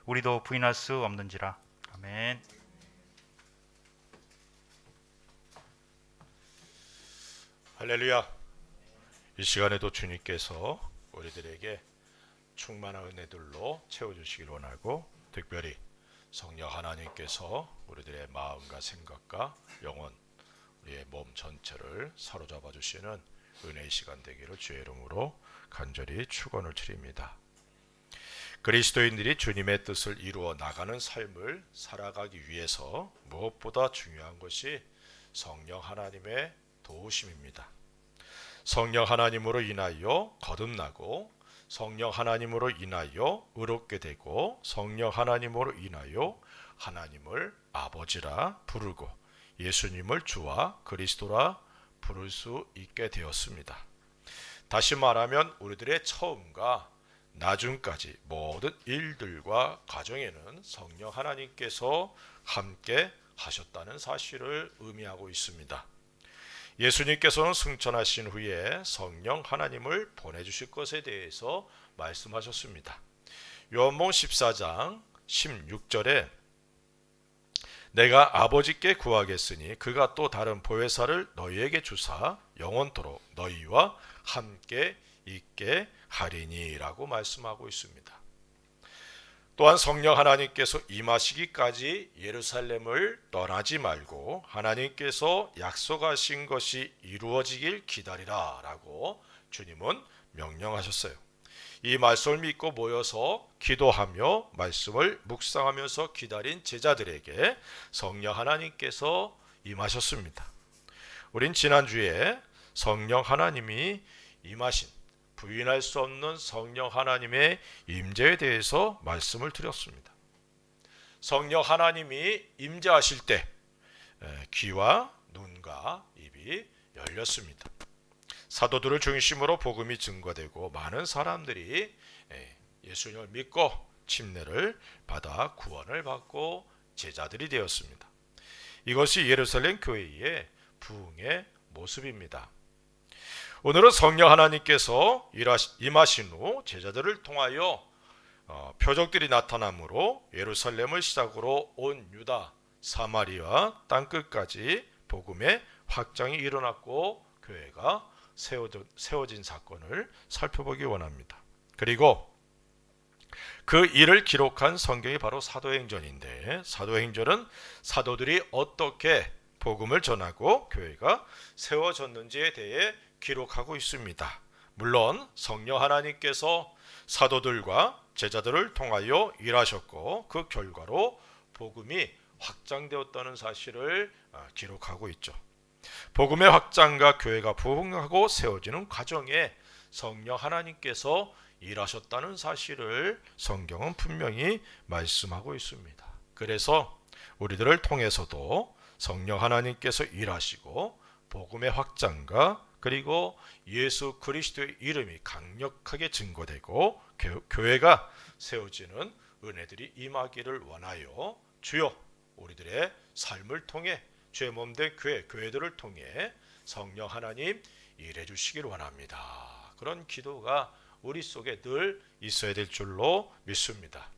우리도 부인할 수 없는지라. 아멘. 할렐루야. 이 시간에도 주님께서 우리들에게 충만한 은혜들로 채워주시길 원하고, 특별히 성령 하나님께서 우리들의 마음과 생각과 영혼, 우리의 몸 전체를 사로잡아 주시는 은혜의 시간 되기를 주의 이름으로 간절히 축원을 드립니다. 그리스도인들이 주님의 뜻을 이루어 나가는 삶을 살아가기 위해서 무엇보다 중요한 것이 성령 하나님의 도우심입니다. 성령 하나님으로 인하여 거듭나고, 성령 하나님으로 인하여 의롭게 되고, 성령 하나님으로 인하여 하나님을 아버지라 부르고 예수님을 주와 그리스도라 부를 수 있게 되었습니다. 다시 말하면 우리들의 처음과 나중까지 모든 일들과 과정에는 성령 하나님께서 함께 하셨다는 사실을 의미하고 있습니다. 예수님께서는 승천하신 후에 성령 하나님을 보내주실 것에 대해서 말씀하셨습니다. 요한복음 14장 16절에 내가 아버지께 구하겠으니 그가 또 다른 보혜사를 너희에게 주사 영원토록 너희와 함께 있게 하리니 라고 말씀하고 있습니다. 또한 성령 하나님께서 임하시기까지 예루살렘을 떠나지 말고 하나님께서 약속하신 것이 이루어지길 기다리라 라고 주님은 명령하셨어요. 이 말씀을 믿고 모여서 기도하며 말씀을 묵상하면서 기다린 제자들에게 성령 하나님께서 임하셨습니다. 우린 지난주에 성령 하나님이 임하신, 부인할 수 없는 성령 하나님의 임재에 대해서 말씀을 드렸습니다. 성령 하나님이 임재하실 때 귀와 눈과 입이 열렸습니다. 사도들을 중심으로 복음이 증거되고 많은 사람들이 예수님을 믿고 침례를 받아 구원을 받고 제자들이 되었습니다. 이것이 예루살렘 교회의 부흥의 모습입니다. 오늘은 성령 하나님께서 임하신 후 제자들을 통하여 표적들이 나타나므로 예루살렘을 시작으로 온 유다, 사마리아 땅끝까지 복음의 확장이 일어났고 교회가 세워진 사건을 살펴보기 원합니다. 그리고 그 일을 기록한 성경이 바로 사도행전인데, 사도행전은 사도들이 어떻게 복음을 전하고 교회가 세워졌는지에 대해 기록하고 있습니다. 물론 성령 하나님께서 사도들과 제자들을 통하여 일하셨고 그 결과로 복음이 확장되었다는 사실을 기록하고 있죠. 복음의 확장과 교회가 부흥하고 세워지는 과정에 성령 하나님께서 일하셨다는 사실을 성경은 분명히 말씀하고 있습니다. 그래서 우리들을 통해서도 성령 하나님께서 일하시고 복음의 확장과 그리고 예수 그리스도의 이름이 강력하게 증거되고 교회가 세워지는 은혜들이 임하기를 원하여 주여 우리들의 삶을 통해 죄 몸된 교회들을 통해 성령 하나님 일해 주시길 원합니다. 그런 기도가 우리 속에 늘 있어야 될 줄로 믿습니다.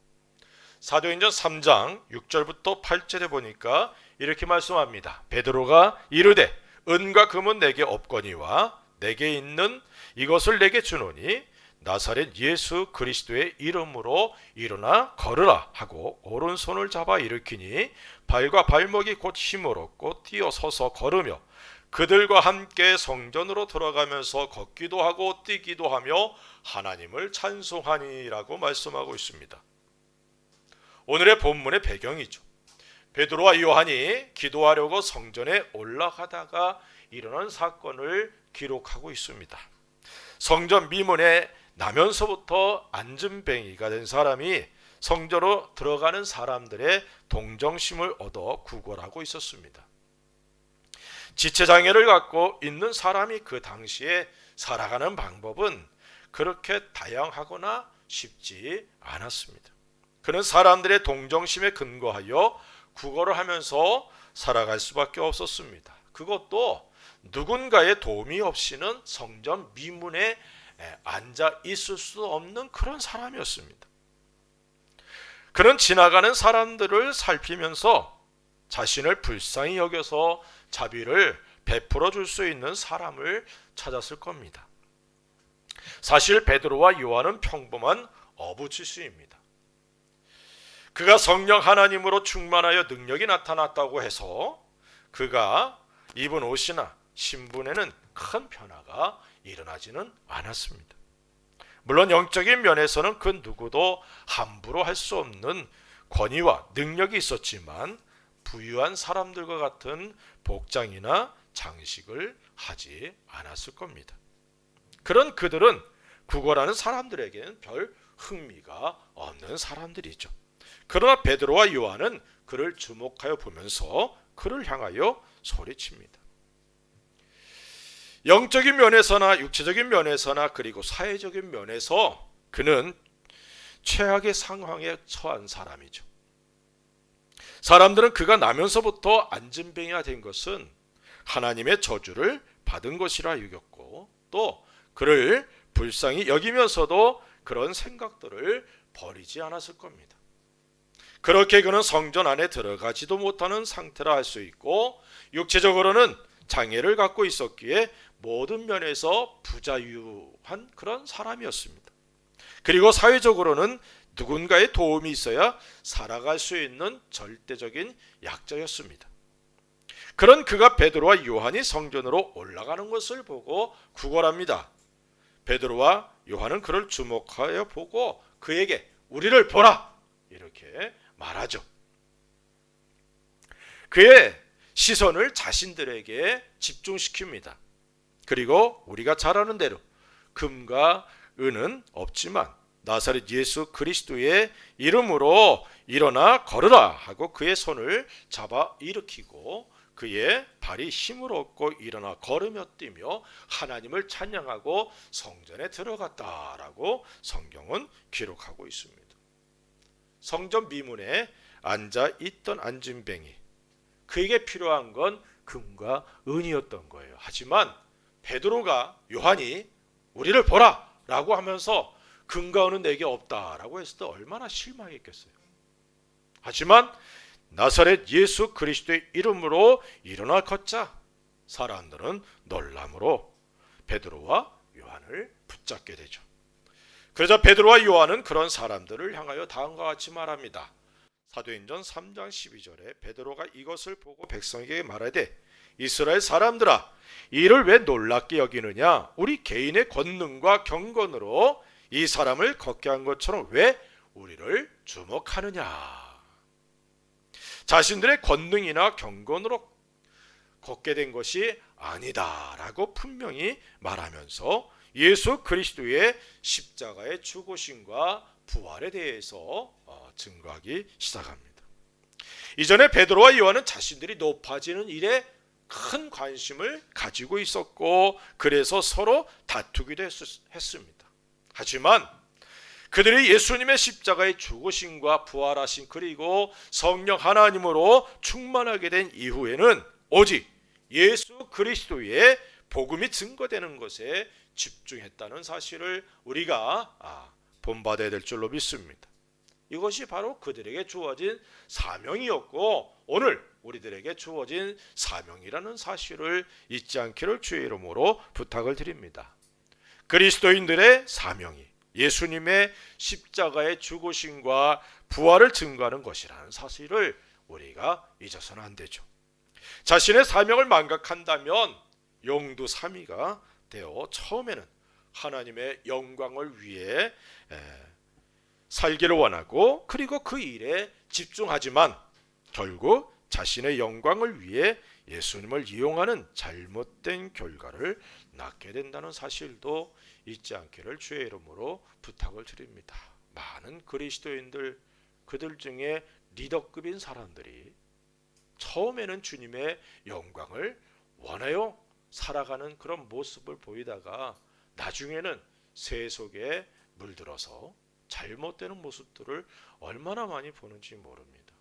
사도행전 3장 6절부터 8절에 보니까 이렇게 말씀합니다. 베드로가 이르되 은과 금은 내게 없거니와 내게 있는 이것을 내게 주노니 나사렛 예수 그리스도의 이름으로 일어나 걸으라 하고 오른손을 잡아 일으키니 발과 발목이 곧 힘을 얻고 뛰어 서서 걸으며 그들과 함께 성전으로 들어가면서 걷기도 하고 뛰기도 하며 하나님을 찬송하니라고 말씀하고 있습니다. 오늘의 본문의 배경이죠. 베드로와 요한이 기도하려고 성전에 올라가다가 일어난 사건을 기록하고 있습니다. 성전 미문에 나면서부터 앉은뱅이가 된 사람이 성전으로 들어가는 사람들의 동정심을 얻어 구걸하고 있었습니다. 지체장애를 갖고 있는 사람이 그 당시에 살아가는 방법은 그렇게 다양하거나 쉽지 않았습니다. 그는 사람들의 동정심에 근거하여 구걸을 하면서 살아갈 수밖에 없었습니다. 그것도 누군가의 도움이 없이는 성전 미문에 앉아 있을 수 없는 그런 사람이었습니다. 그는 지나가는 사람들을 살피면서 자신을 불쌍히 여겨서 자비를 베풀어 줄 수 있는 사람을 찾았을 겁니다. 사실 베드로와 요한은 평범한 어부지수입니다. 그가 성령 하나님으로 충만하여 능력이 나타났다고 해서 그가 입은 옷이나 신분에는 큰 변화가 일어나지는 않았습니다. 물론 영적인 면에서는 그 누구도 함부로 할 수 없는 권위와 능력이 있었지만 부유한 사람들과 같은 복장이나 장식을 하지 않았을 겁니다. 그런 그들은 구걸하는 사람들에게는 별 흥미가 없는 사람들이죠. 그러나 베드로와 요한은 그를 주목하여 보면서 그를 향하여 소리칩니다. 영적인 면에서나 육체적인 면에서나 그리고 사회적인 면에서 그는 최악의 상황에 처한 사람이죠. 사람들은 그가 나면서부터 안진뱅이가 된 것은 하나님의 저주를 받은 것이라 여겼고, 또 그를 불쌍히 여기면서도 그런 생각들을 버리지 않았을 겁니다. 그렇게 그는 성전 안에 들어가지도 못하는 상태라 할 수 있고, 육체적으로는 장애를 갖고 있었기에 모든 면에서 부자유한 그런 사람이었습니다. 그리고 사회적으로는 누군가의 도움이 있어야 살아갈 수 있는 절대적인 약자였습니다. 그런 그가 베드로와 요한이 성전으로 올라가는 것을 보고 구걸합니다. 베드로와 요한은 그를 주목하여 보고 그에게 우리를 보라! 이렇게 말하죠. 그의 시선을 자신들에게 집중시킵니다. 그리고 우리가 잘 아는 대로 금과 은은 없지만 나사렛 예수 그리스도의 이름으로 일어나 걸으라 하고 그의 손을 잡아 일으키고 그의 발이 힘을 얻고 일어나 걸으며 뛰며 하나님을 찬양하고 성전에 들어갔다라고 성경은 기록하고 있습니다. 성전 미문에 앉아 있던 안진뱅이, 그에게 필요한 건 금과 은이었던 거예요. 하지만 베드로가 요한이 우리를 보라 라고 하면서 금과 은은 내게 없다라고 했을 때 얼마나 실망했겠어요. 하지만 나사렛 예수 그리스도의 이름으로 일어나 걷자 사람들은 놀람으로 베드로와 요한을 붙잡게 되죠. 그러자 베드로와 요한은 그런 사람들을 향하여 다음과 같이 말합니다. 사도행전 3장 12절에 베드로가 이것을 보고 백성에게 말하되 이스라엘 사람들아, 이를 왜 놀랍게 여기느냐? 우리 개인의 권능과 경건으로 이 사람을 걷게 한 것처럼 왜 우리를 주목하느냐? 자신들의 권능이나 경건으로 걷게 된 것이 아니다라고 분명히 말하면서 예수 그리스도의 십자가의 죽으심과 부활에 대해서 증거하기 시작합니다. 이전에 베드로와 요한은 자신들이 높아지는 일에 큰 관심을 가지고 있었고 그래서 서로 다투기도 했습니다. 하지만 그들이 예수님의 십자가의 죽으심과 부활하심 그리고 성령 하나님으로 충만하게 된 이후에는 오직 예수 그리스도의 복음이 증거되는 것에 집중했다는 사실을 우리가 본받아야 될 줄로 믿습니다. 이것이 바로 그들에게 주어진 사명이었고 오늘 우리들에게 주어진 사명이라는 사실을 잊지 않기를 주의 이름으로 부탁을 드립니다. 그리스도인들의 사명이 예수님의 십자가의 죽으심과 부활을 증거하는 것이라는 사실을 우리가 잊어서는 안 되죠. 자신의 사명을 망각한다면 용두사미가 되어 처음에는 하나님의 영광을 위해 살기를 원하고 그리고 그 일에 집중하지만 결국 자신의 영광을 위해 예수님을 이용하는 잘못된 결과를 낳게 된다는 사실도 잊지 않기를 주의 이름으로 부탁을 드립니다. 많은 그리스도인들, 그들 중에 리더급인 사람들이 처음에는 주님의 영광을 원하여 살아가는 그런 모습을 보이다가 나중에는 세속에 물들어서 잘못되는 모습들을 얼마나 많이 보는지 모릅니다.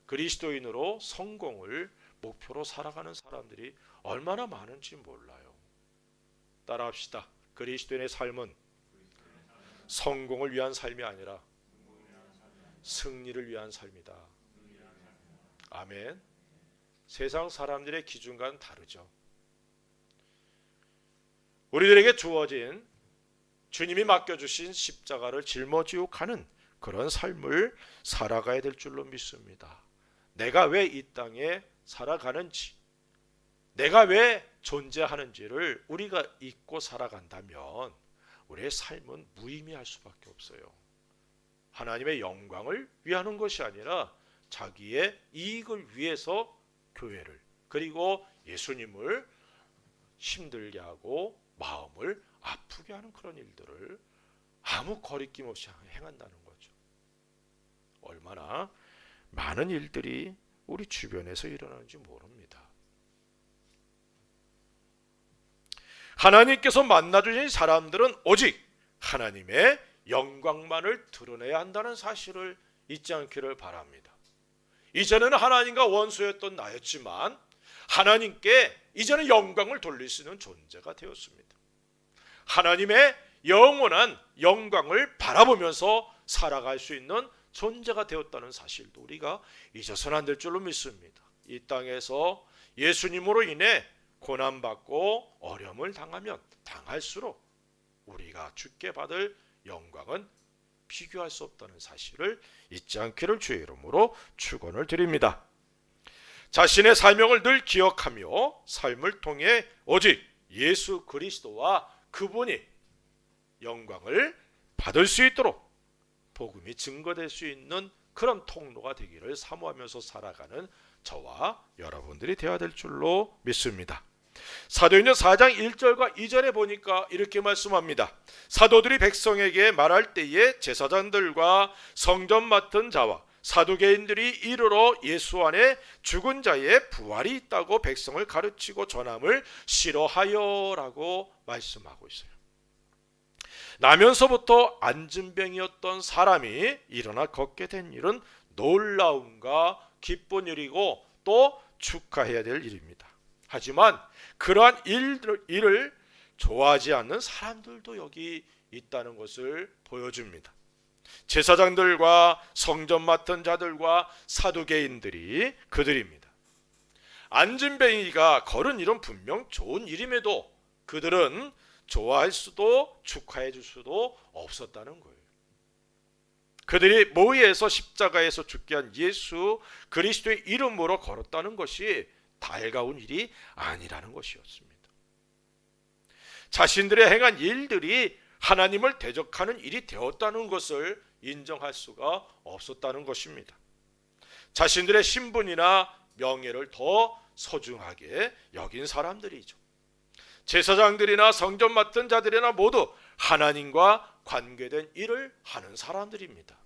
그리스도인으로 성공을 목표로 살아가는 사람들이 얼마나 많은지 몰라요. 따라합시다. 그리스도인의 삶은 성공을 위한 삶이 아니라 승리를 위한 삶이다. 아멘. 세상 사람들의 기준과는 다르죠. 우리들에게 주어진 주님이 맡겨주신 십자가를 짊어지고 가는 그런 삶을 살아가야 될 줄로 믿습니다. 내가 왜 이 땅에 살아가는지, 내가 왜 존재하는지를 우리가 잊고 살아간다면 우리의 삶은 무의미할 수밖에 없어요. 하나님의 영광을 위하는 것이 아니라 자기의 이익을 위해서 교회를, 그리고 예수님을 힘들게 하고 마음을 아프게 하는 그런 일들을 아무 거리낌 없이 행한다는 거죠. 얼마나 많은 일들이 우리 주변에서 일어나는지 모릅니다. 하나님께서 만나주신 사람들은 오직 하나님의 영광만을 드러내야 한다는 사실을 잊지 않기를 바랍니다. 이전에는 하나님과 원수였던 나였지만 하나님께 이제는 영광을 돌릴 수 있는 존재가 되었습니다. 하나님의 영원한 영광을 바라보면서 살아갈 수 있는 존재가 되었다는 사실도 우리가 잊어서는 안 될 줄로 믿습니다. 이 땅에서 예수님으로 인해 고난받고 어려움을 당하면 당할수록 우리가 주께 받을 영광은 비교할 수 없다는 사실을 잊지 않기를 주의 이름으로 축원을 드립니다. 자신의 사명을 늘 기억하며 삶을 통해 오직 예수 그리스도와 그분이 영광을 받을 수 있도록 복음이 증거될 수 있는 그런 통로가 되기를 사모하면서 살아가는 저와 여러분들이 되어야 될 줄로 믿습니다. 사도행전 4장 1절과 2절에 보니까 이렇게 말씀합니다. 사도들이 백성에게 말할 때에 제사장들과 성전 맡은 자와 사두개인들이 이르러 예수 안에 죽은 자의 부활이 있다고 백성을 가르치고 전함을 싫어하여라고 말씀하고 있어요. 나면서부터 안진병이었던 사람이 일어나 걷게 된 일은 놀라움과 기쁜 일이고 또 축하해야 될 일입니다. 하지만 그러한 일을 좋아하지 않는 사람들도 여기 있다는 것을 보여줍니다. 제사장들과 성전 맡은 자들과 사두개인들이 그들입니다. 안진뱅이가 걸은 일은 분명 좋은 일임에도 그들은 좋아할 수도 축하해 줄 수도 없었다는 거예요. 그들이 모의에서 십자가에서 죽게 한 예수 그리스도의 이름으로 걸었다는 것이 달가운 일이 아니라는 것이었습니다. 자신들의 행한 일들이 하나님을 대적하는 일이 되었다는 것을 인정할 수가 없었다는 것입니다. 자신들의 신분이나 명예를 더 소중하게 여긴 사람들이죠. 제사장들이나 성전 맡은 자들이나 모두 하나님과 관계된 일을 하는 사람들입니다.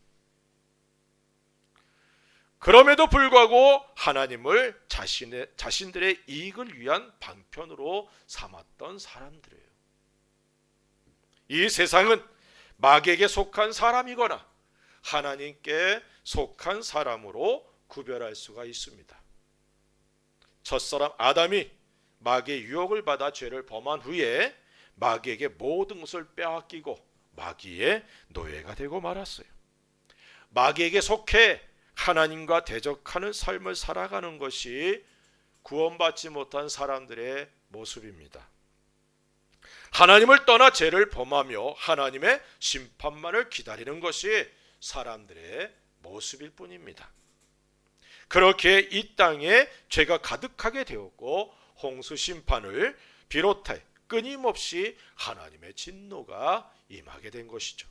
그럼에도 불구하고 하나님을 자신들의 이익을 위한 방편으로 삼았던 사람들이에요. 이 세상은 마귀에게 속한 사람이거나 하나님께 속한 사람으로 구별할 수가 있습니다. 첫사람 아담이 마귀의 유혹을 받아 죄를 범한 후에 마귀에게 모든 것을 빼앗기고 마귀의 노예가 되고 말았어요. 마귀에게 속해 하나님과 대적하는 삶을 살아가는 것이 구원받지 못한 사람들의 모습입니다. 하나님을 떠나 죄를 범하며 하나님의 심판만을 기다리는 것이 사람들의 모습일 뿐입니다. 그렇게 이 땅에 죄가 가득하게 되었고 홍수 심판을 비롯해 끊임없이 하나님의 진노가 임하게 된 것이죠.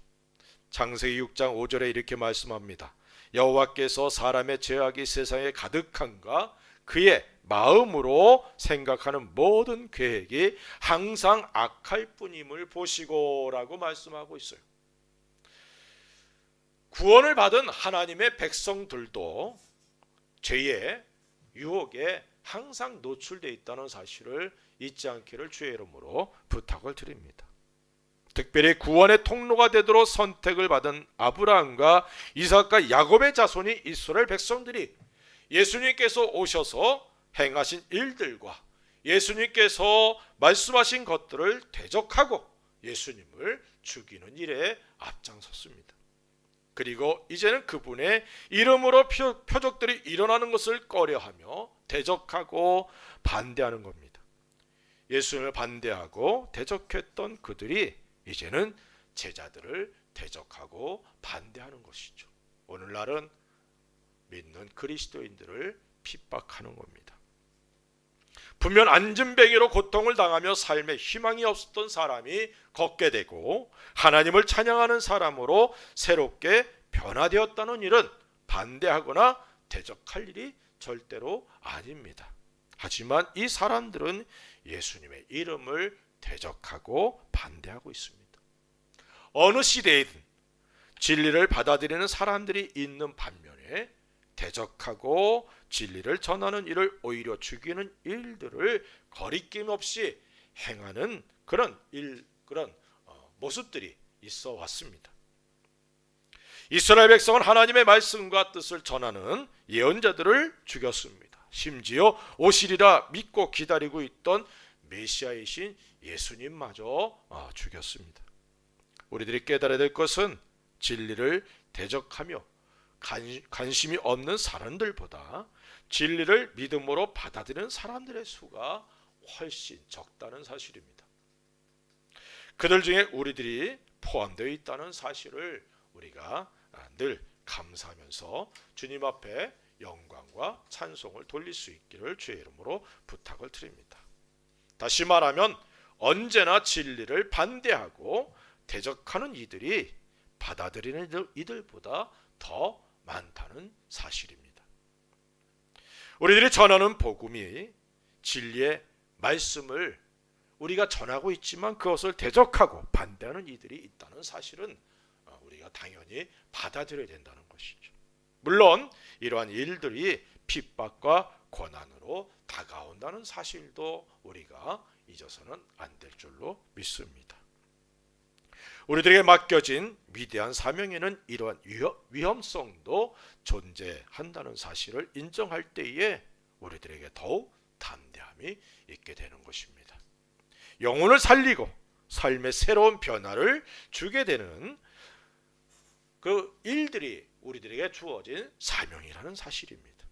창세기 6장 5절에 이렇게 말씀합니다. 여호와께서 사람의 죄악이 세상에 가득한가 그의 마음으로 생각하는 모든 계획이 항상 악할 뿐임을 보시고 라고 말씀하고 있어요. 구원을 받은 하나님의 백성들도 죄의 유혹에 항상 노출되어 있다는 사실을 잊지 않기를 주의 이름으로 부탁을 드립니다. 특별히 구원의 통로가 되도록 선택을 받은 아브라함과 이삭과 야곱의 자손이 이스라엘 백성들이 예수님께서 오셔서 행하신 일들과 예수님께서 말씀하신 것들을 대적하고 예수님을 죽이는 일에 앞장섰습니다. 그리고 이제는 그분의 이름으로 표적들이 일어나는 것을 꺼려하며 대적하고 반대하는 겁니다. 예수님을 반대하고 대적했던 그들이 이제는 제자들을 대적하고 반대하는 것이죠. 오늘날은 믿는 그리스도인들을 핍박하는 겁니다. 분명 안진뱅이로 고통을 당하며 삶에 희망이 없었던 사람이 걷게 되고 하나님을 찬양하는 사람으로 새롭게 변화되었다는 일은 반대하거나 대적할 일이 절대로 아닙니다. 하지만 이 사람들은 예수님의 이름을 대적하고 반대하고 있습니다. 어느 시대에든 진리를 받아들이는 사람들이 있는 반면에 대적하고 진리를 전하는 일을 오히려 죽이는 일들을 거리낌 없이 행하는 그런 모습들이 있어 왔습니다. 이스라엘 백성은 하나님의 말씀과 뜻을 전하는 예언자들을 죽였습니다. 심지어 오시리라 믿고 기다리고 있던 메시아이신 예수님마저 죽였습니다. 우리들이 깨달아야 될 것은 진리를 대적하며 관심이 없는 사람들보다 진리를 믿음으로 받아들이는 사람들의 수가 훨씬 적다는 사실입니다. 그들 중에 우리들이 포함되어 있다는 사실을 우리가 늘 감사하면서 주님 앞에 영광과 찬송을 돌릴 수 있기를 주의 이름으로 부탁을 드립니다. 다시 말하면 언제나 진리를 반대하고 대적하는 이들이 받아들이는 이들보다 더 많다는 사실입니다. 우리들이 전하는 복음이 진리의 말씀을 우리가 전하고 있지만 그것을 대적하고 반대하는 이들이 있다는 사실은 우리가 당연히 받아들여야 된다는 것이죠. 물론 이러한 일들이 핍박과 고난으로 다가온다는 사실도 우리가 잊어서는 안 될 줄로 믿습니다. 우리들에게 맡겨진 위대한 사명에는 이러한 위험성도 존재한다는 사실을 인정할 때에 우리들에게 더욱 담대함이 있게 되는 것입니다. 영혼을 살리고 삶의 새로운 변화를 주게 되는 그 일들이 우리들에게 주어진 사명이라는 사실입니다.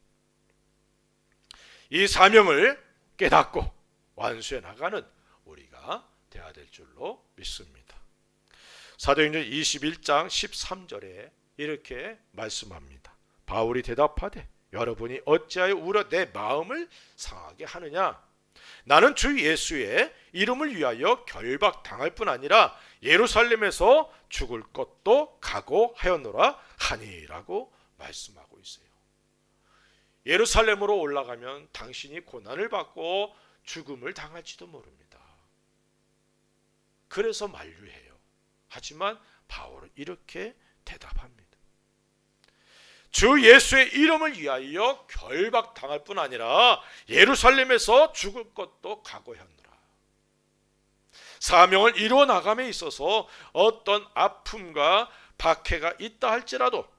이 사명을 깨닫고 완수해 나가는 우리가 되어야 될 줄로 믿습니다. 사도행전 21장 13절에 이렇게 말씀합니다. 바울이 대답하되 여러분이 어찌하여 울어 내 마음을 상하게 하느냐? 나는 주 예수의 이름을 위하여 결박당할 뿐 아니라 예루살렘에서 죽을 것도 각오하였노라 하니라고 말씀하고 있어요. 예루살렘으로 올라가면 당신이 고난을 받고 죽음을 당할지도 모릅니다. 그래서 만류해요. 하지만 바울은 이렇게 대답합니다. 주 예수의 이름을 위하여 결박당할 뿐 아니라 예루살렘에서 죽을 것도 각오하노라. 사명을 이루어 나감에 있어서 어떤 아픔과 박해가 있다 할지라도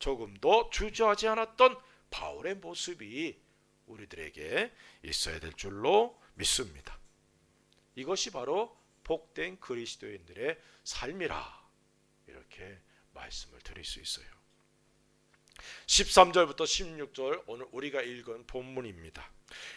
조금도 주저하지 않았던 바울의 모습이 우리들에게 있어야 될 줄로 믿습니다. 이것이 바로 복된 그리스도인들의 삶이라 이렇게 말씀을 드릴 수 있어요. 13절부터 16절 오늘 우리가 읽은 본문입니다.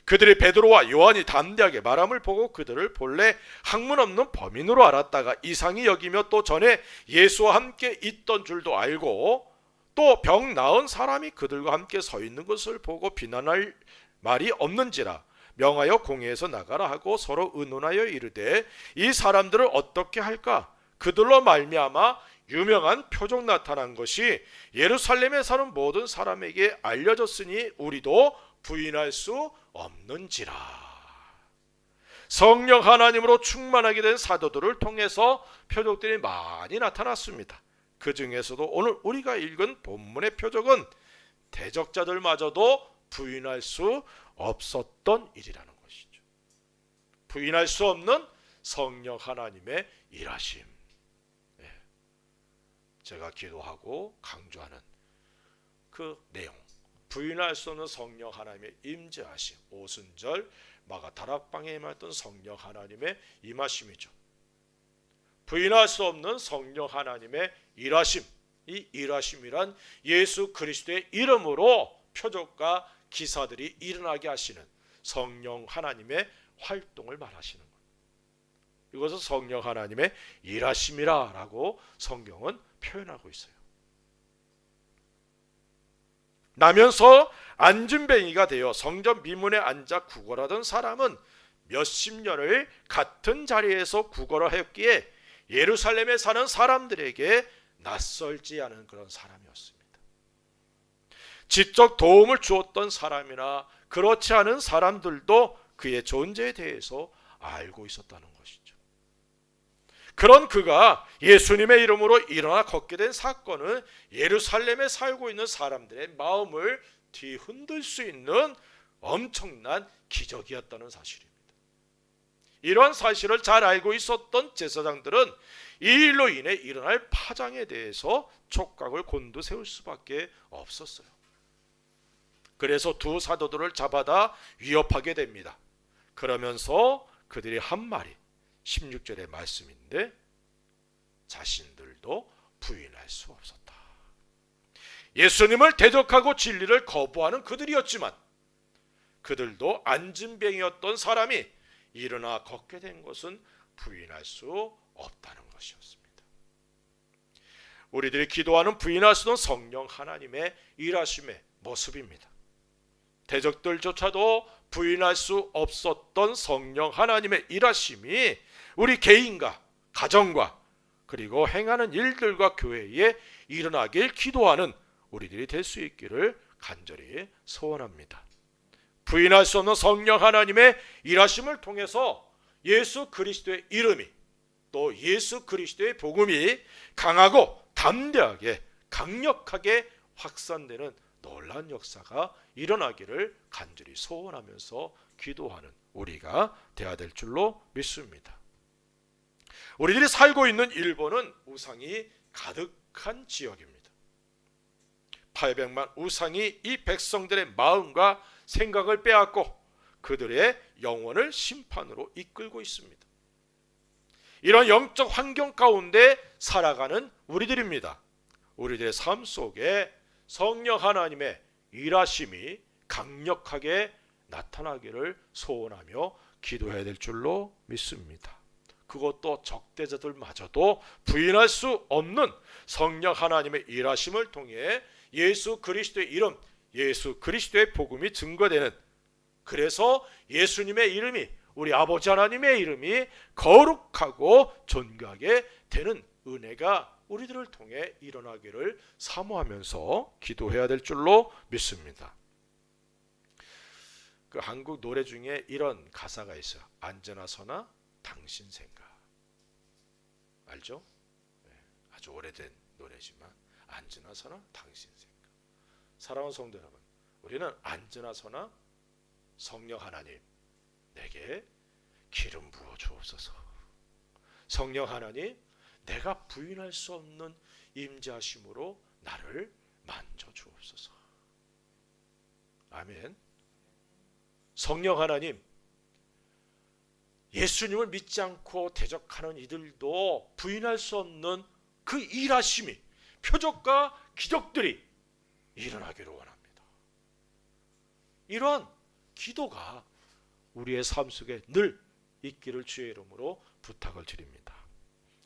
그들이 베드로와 요한이 담대하게 말함을 보고 그들을 본래 학문 없는 범인으로 알았다가 이상히 여기며 또 전에 예수와 함께 있던 줄도 알고 또 병 나은 사람이 그들과 함께 서 있는 것을 보고 비난할 말이 없는지라 명하여 공회에서 나가라 하고 서로 의논하여 이르되 이 사람들을 어떻게 할까? 그들로 말미암아 유명한 표적 나타난 것이 예루살렘에 사는 모든 사람에게 알려졌으니 우리도 부인할 수 없는지라. 성령 하나님으로 충만하게 된 사도들을 통해서 표적들이 많이 나타났습니다. 그 중에서도 오늘 우리가 읽은 본문의 표적은 대적자들마저도 부인할 수 없었던 일이라는 것이죠. 부인할 수 없는 성령 하나님의 일하심. 제가 기도하고 강조하는 그 내용, 부인할 수 없는 성령 하나님의 임재하심, 오순절 마가 다락방에 임했던 성령 하나님의 임하심이죠. 부인할 수 없는 성령 하나님의 일하심, 이 일하심이란 예수 그리스도의 이름으로 표적과 기사들이 일어나게 하시는 성령 하나님의 활동을 말하시는 것. 이것을 성령 하나님의 일하심이라 라고 성경은 표현하고 있어요. 나면서 안진뱅이가 되어 성전 미문에 앉아 구걸하던 사람은 몇십 년을 같은 자리에서 구걸하였기에 예루살렘에 사는 사람들에게 낯설지 않은 그런 사람이었습니다. 지적 도움을 주었던 사람이나 그렇지 않은 사람들도 그의 존재에 대해서 알고 있었다는 것이죠. 그런 그가 예수님의 이름으로 일어나 걷게 된 사건은 예루살렘에 살고 있는 사람들의 마음을 뒤흔들 수 있는 엄청난 기적이었다는 사실입니다. 이런 사실을 잘 알고 있었던 제사장들은 이 일로 인해 일어날 파장에 대해서 촉각을 곤두세울 수밖에 없었어요. 그래서 두 사도들을 잡아다 위협하게 됩니다. 그러면서 그들이 한 말이 16절의 말씀인데 자신들도 부인할 수 없었다. 예수님을 대적하고 진리를 거부하는 그들이었지만 그들도 안진뱅이였던 사람이 일어나 걷게 된 것은 부인할 수 없다는 것이었습니다. 우리들이 기도하는 부인할 수 없는 성령 하나님의 일하심의 모습입니다. 대적들조차도 부인할 수 없었던 성령 하나님의 일하심이 우리 개인과 가정과 그리고 행하는 일들과 교회에 일어나길 기도하는 우리들이 될 수 있기를 간절히 소원합니다. 부인할 수 없는 성령 하나님의 일하심을 통해서 예수 그리스도의 이름이 또 예수 그리스도의 복음이 강하고 담대하게 강력하게 확산되는 놀라운 역사가 일어나기를 간절히 소원하면서 기도하는 우리가 되어야 될 줄로 믿습니다. 우리들이 살고 있는 일본은 우상이 가득한 지역입니다. 800만 우상이 이 백성들의 마음과 생각을 빼앗고 그들의 영혼을 심판으로 이끌고 있습니다. 이런 영적 환경 가운데 살아가는 우리들입니다. 우리들의 삶 속에 성령 하나님의 일하심이 강력하게 나타나기를 소원하며 기도해야 될 줄로 믿습니다. 그것도 적대자들마저도 부인할 수 없는 성령 하나님의 일하심을 통해 예수 그리스도의 이름, 예수 그리스도의 복음이 증거되는, 그래서 예수님의 이름이, 우리 아버지 하나님의 이름이 거룩하고 존귀하게 되는 은혜가 우리들을 통해 일어나기를 사모하면서 기도해야 될 줄로 믿습니다. 그 한국 노래 중에 이런 가사가 있어요. 언제나 서나 당신 생각. 알죠? 네, 아주 오래된 노래지만 언제나 서나 당신 생각. 사랑하는 성도 여러분, 우리는 언제나 서나 성령 하나님 내게 기름 부어 주옵소서. 성령 하나님, 내가 부인할 수 없는 임재하심으로 나를 만져 주옵소서. 아멘. 성령 하나님, 예수님을 믿지 않고 대적하는 이들도 부인할 수 없는 그 일하심이, 표적과 기적들이 일어나기를 원합니다. 이러한 기도가 우리의 삶 속에 늘 있기를 주의 이름으로 부탁을 드립니다.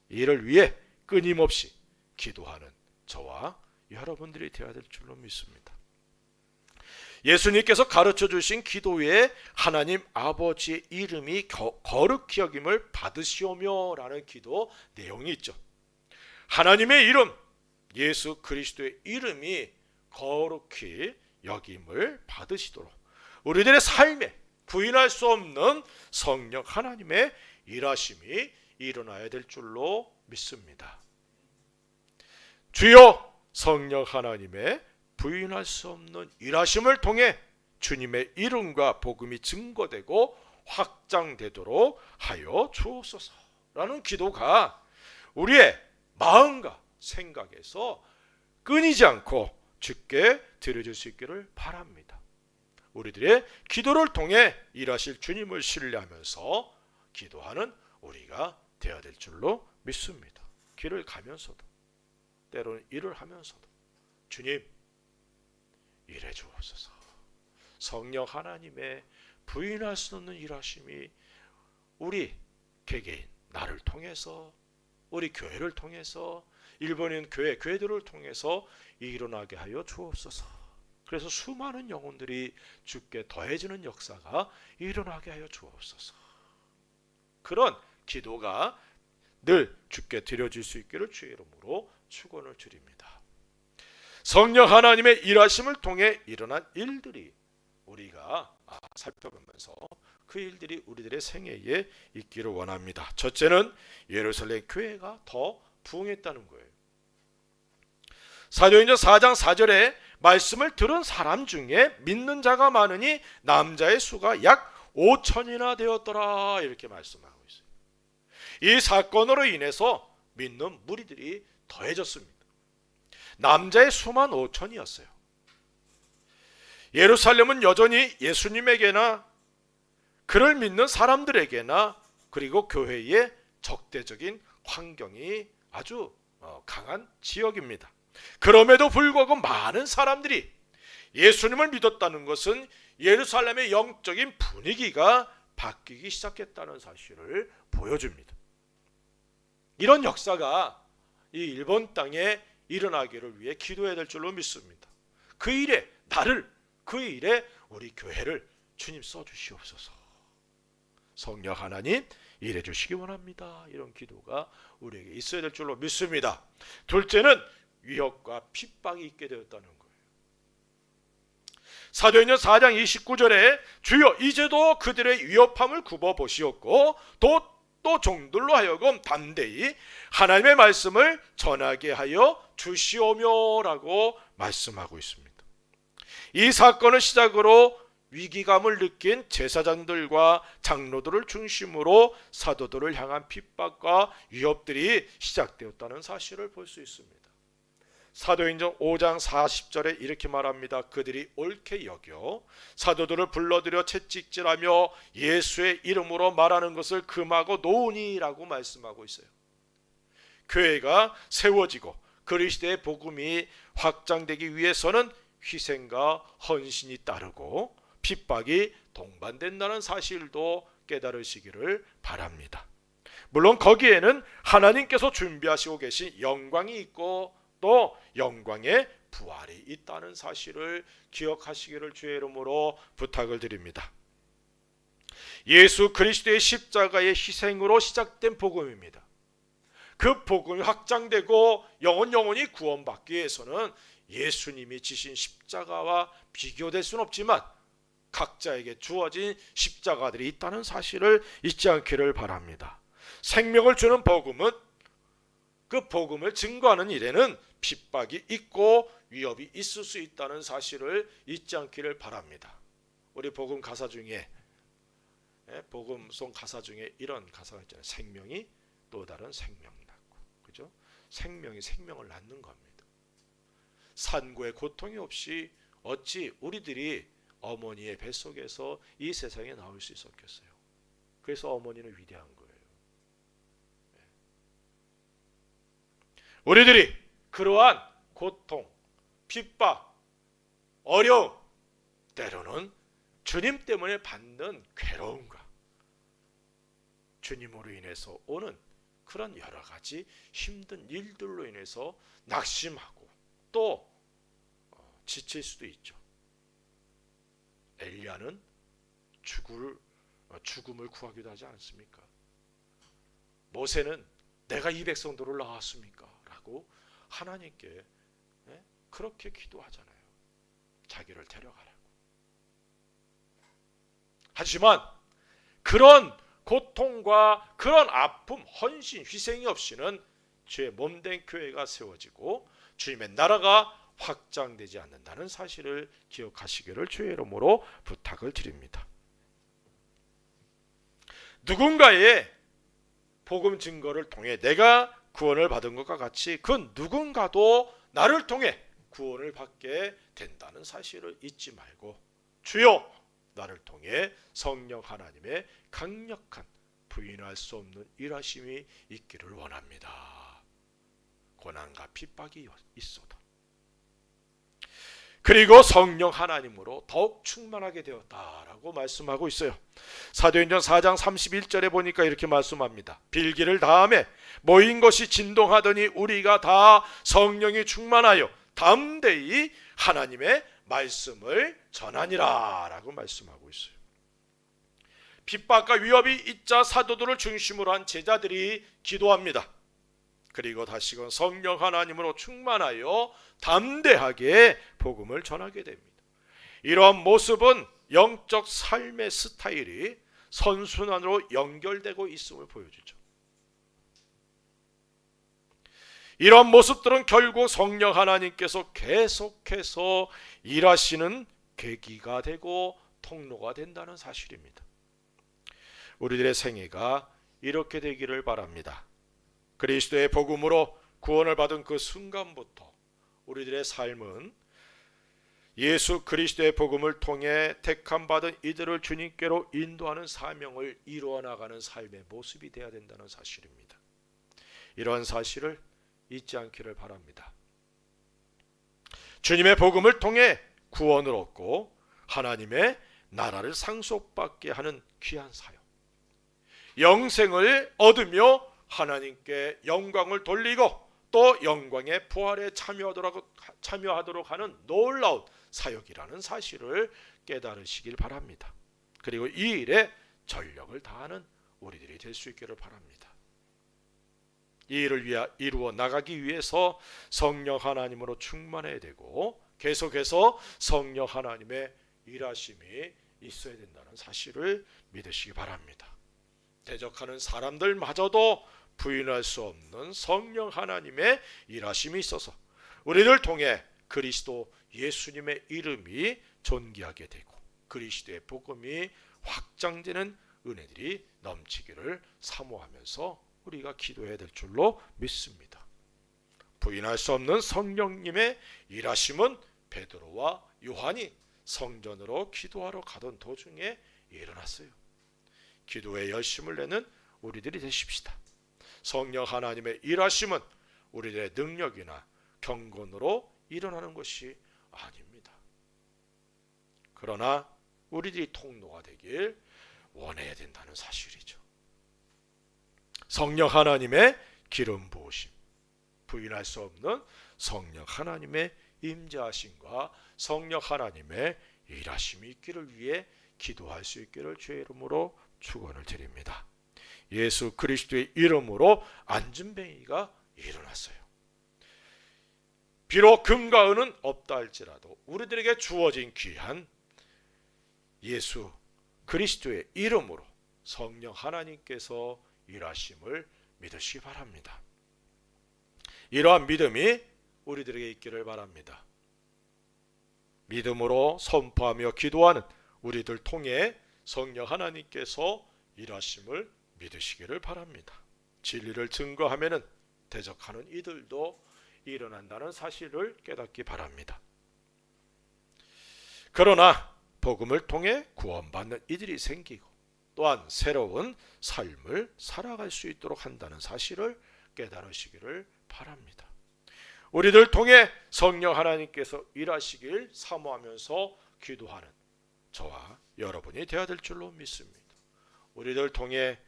이를 위해 끊임없이 기도하는 저와 여러분들이 되어야 될 줄로 믿습니다. 예수님께서 가르쳐 주신 기도에 하나님 아버지의 이름이 거룩히 여김을 받으시오며 라는 기도 내용이 있죠. 하나님의 이름, 예수 그리스도의 이름이 거룩히 여김을 받으시도록 우리들의 삶에 부인할 수 없는 성령 하나님의 일하심이 일어나야 될 줄로 믿습니다. 주여, 성령 하나님의 부인할 수 없는 일하심을 통해 주님의 이름과 복음이 증거되고 확장되도록 하여 주옵소서라는 기도가 우리의 마음과 생각에서 끊이지 않고 주께 드려질 수 있기를 바랍니다. 우리들의 기도를 통해 일하실 주님을 신뢰하면서 기도하는 우리가 되어야 될 줄로 믿습니다. 길을 가면서도 때로는 일을 하면서도 주님 일해 주옵소서. 성령 하나님의 부인할 수 없는 일하심이 우리 개개인 나를 통해서 우리 교회를 통해서 일본인 교회들을 통해서 일어나게 하여 주옵소서. 그래서 수많은 영혼들이 주께 더해지는 역사가 일어나게 하여 주옵소서. 그런 기도가 늘 주께 드려질 수 있기를 주의 이름으로 축원을 드립니다. 성령 하나님의 일하심을 통해 일어난 일들이 우리가 살펴보면서 그 일들이 우리들의 생애에 있기를 원합니다. 첫째는 예루살렘 교회가 더 부흥했다는 거예요. 사도행전 4장 4절에 말씀을 들은 사람 중에 믿는 자가 많으니 남자의 수가 약 5천이나 되었더라, 이렇게 말씀하고 있어요. 이 사건으로 인해서 믿는 무리들이 더해졌습니다. 남자의 수만 5천이었어요. 예루살렘은 여전히 예수님에게나 그를 믿는 사람들에게나 그리고 교회의 적대적인 환경이 아주 강한 지역입니다. 그럼에도 불구하고 많은 사람들이 예수님을 믿었다는 것은 예루살렘의 영적인 분위기가 바뀌기 시작했다는 사실을 보여줍니다. 이런 역사가 이 일본 땅에 일어나기를 위해 기도해야 될 줄로 믿습니다. 그 일에 그 일에 우리 교회를 주님 써주시옵소서. 성령 하나님 일해 주시기 원합니다. 이런 기도가 우리에게 있어야 될 줄로 믿습니다. 둘째는 위협과 핍박이 있게 되었다는 거예요. 사도행전 4장 29절에 주여 이제도 그들의 위협함을 굽어 보시옵고 또 종들로 하여금 담대히 하나님의 말씀을 전하게 하여 주시오며라고 말씀하고 있습니다. 이 사건을 시작으로 위기감을 느낀 제사장들과 장로들을 중심으로 사도들을 향한 핍박과 위협들이 시작되었다는 사실을 볼 수 있습니다. 사도행전 5장 40절에 이렇게 말합니다. 그들이 옳게 여겨 사도들을 불러들여 채찍질하며 예수의 이름으로 말하는 것을 금하고 놓으니라고 말씀하고 있어요. 교회가 세워지고 그리스도의 복음이 확장되기 위해서는 희생과 헌신이 따르고 핍박이 동반된다는 사실도 깨달으시기를 바랍니다. 물론 거기에는 하나님께서 준비하시고 계신 영광이 있고 또 영광의 부활이 있다는 사실을 기억하시기를 주의 이름으로 부탁을 드립니다. 예수 그리스도의 십자가의 희생으로 시작된 복음입니다. 그 복음이 확장되고 영혼이 구원받기 위해서는 예수님이 지신 십자가와 비교될 수는 없지만 각자에게 주어진 십자가들이 있다는 사실을 잊지 않기를 바랍니다. 생명을 주는 복음은 그 복음을 증거하는 일에는 핍박이 있고 위협이 있을 수 있다는 사실을 잊지 않기를 바랍니다. 우리 복음 가사 중에 복음송 가사 중에 이런 가사가 있잖아요. 생명이 또 다른 생명 낳고, 그죠? 생명이 생명을 낳는 겁니다. 산고의 고통이 없이 어찌 우리들이 어머니의 뱃속에서 이 세상에 나올 수 있었겠어요. 그래서 어머니는 위대한 거예요. 우리들이 그러한 고통, 핍박, 어려움, 때로는 주님 때문에 받는 괴로움과 주님으로 인해서 오는 그런 여러 가지 힘든 일들로 인해서 낙심하고 또 지칠 수도 있죠. 엘리야는 죽음을 구하기도 하지 않습니까? 모세는 내가 이 백성들을 낳았습니까? 라고 하나님께 그렇게 기도하잖아요. 자기를 데려가라고. 하지만 그런 고통과 그런 아픔, 헌신, 희생이 없이는 주의 몸된 교회가 세워지고 주님의 나라가 확장되지 않는다는 사실을 기억하시기를 주의 이름으로 부탁을 드립니다. 누군가의 복음 증거를 통해 내가 구원을 받은 것과 같이 그 누군가도 나를 통해 구원을 받게 된다는 사실을 잊지 말고 주여 나를 통해 성령 하나님의 강력한 부인할 수 없는 일하심이 있기를 원합니다. 고난과 핍박이 있어도, 그리고 성령 하나님으로 더욱 충만하게 되었다라고 말씀하고 있어요. 사도행전 4장 31절에 보니까 이렇게 말씀합니다. 빌기를 다음에 모인 것이 진동하더니 우리가 다 성령이 충만하여 담대히 하나님의 말씀을 전하니라 라고 말씀하고 있어요. 핍박과 위협이 있자 사도들을 중심으로 한 제자들이 기도합니다. 그리고 다시금 성령 하나님으로 충만하여 담대하게 복음을 전하게 됩니다. 이러한 모습은 영적 삶의 스타일이 선순환으로 연결되고 있음을 보여주죠. 이러한 모습들은 결국 성령 하나님께서 계속해서 일하시는 계기가 되고 통로가 된다는 사실입니다. 우리들의 생애가 이렇게 되기를 바랍니다. 그리스도의 복음으로 구원을 받은 그 순간부터 우리들의 삶은 예수 그리스도의 복음을 통해 택함 받은 이들을 주님께로 인도하는 사명을 이루어 나가는 삶의 모습이 되어야 된다는 사실입니다. 이러한 사실을 잊지 않기를 바랍니다. 주님의 복음을 통해 구원을 얻고 하나님의 나라를 상속받게 하는 귀한 사역, 영생을 얻으며 하나님께 영광을 돌리고 또 영광의 부활에 참여하도록 하는 놀라운 사역이라는 사실을 깨달으시길 바랍니다. 그리고 이 일에 전력을 다하는 우리들이 될 수 있기를 바랍니다. 이 일을 이루어 나가기 위해서 성령 하나님으로 충만해야 되고 계속해서 성령 하나님의 일하심이 있어야 된다는 사실을 믿으시기 바랍니다. 대적하는 사람들마저도 부인할 수 없는 성령 하나님의 일하심이 있어서 우리를 통해 그리스도 예수님의 이름이 존귀하게 되고 그리스도의 복음이 확장되는 은혜들이 넘치기를 사모하면서 우리가 기도해야 될 줄로 믿습니다. 부인할 수 없는 성령님의 일하심은 베드로와 요한이 성전으로 기도하러 가던 도중에 일어났어요. 기도에 열심을 내는 우리들이 되십시다. 성령 하나님의 일하심은 우리들의 능력이나 경건으로 일어나는 것이 아닙니다. 그러나 우리들이 통로가 되길 원해야 된다는 사실이죠. 성령 하나님의 기름 부으심, 부인할 수 없는 성령 하나님의 임재하심과 성령 하나님의 일하심이 있기를 위해 기도할 수 있기를 주의 이름으로 축원을 드립니다. 예수 그리스도의 이름으로 안진뱅이가 일어났어요. 비록 금과 은은 없다 할지라도 우리들에게 주어진 귀한 예수 그리스도의 이름으로 성령 하나님께서 일하심을 믿으시기 바랍니다. 이러한 믿음이 우리들에게 있기를 바랍니다. 믿음으로 선포하며 기도하는 우리들 통해 성령 하나님께서 일하심을 믿으시기를 바랍니다. 진리를 증거하면은 대적하는 이들도 일어난다는 사실을 깨닫기 바랍니다. 그러나 복음을 통해 구원받는 이들이 생기고 또한 새로운 삶을 살아갈 수 있도록 한다는 사실을 깨달으시기를 바랍니다. 우리들 통해 성령 하나님께서 일하시길 사모하면서 기도하는 저와 여러분이 되어야 될 줄로 믿습니다. 우리들 통해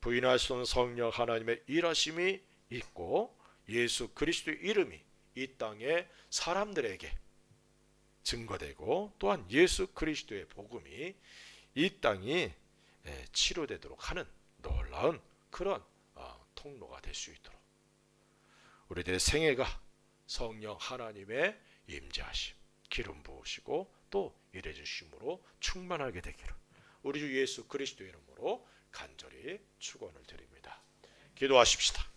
부인할 수 없는 성령 하나님의 일하심이 있고 예수 그리스도의 이름이 이 땅의 사람들에게 증거되고 또한 예수 그리스도의 복음이 이 땅이 치료되도록 하는 놀라운 그런 통로가 될 수 있도록 우리들의 생애가 성령 하나님의 임재하심, 기름 부으시고 또 일해 주심으로 충만하게 되기를 우리 주 예수 그리스도 이름으로 간절히 축원을 드립니다. 기도하십시다.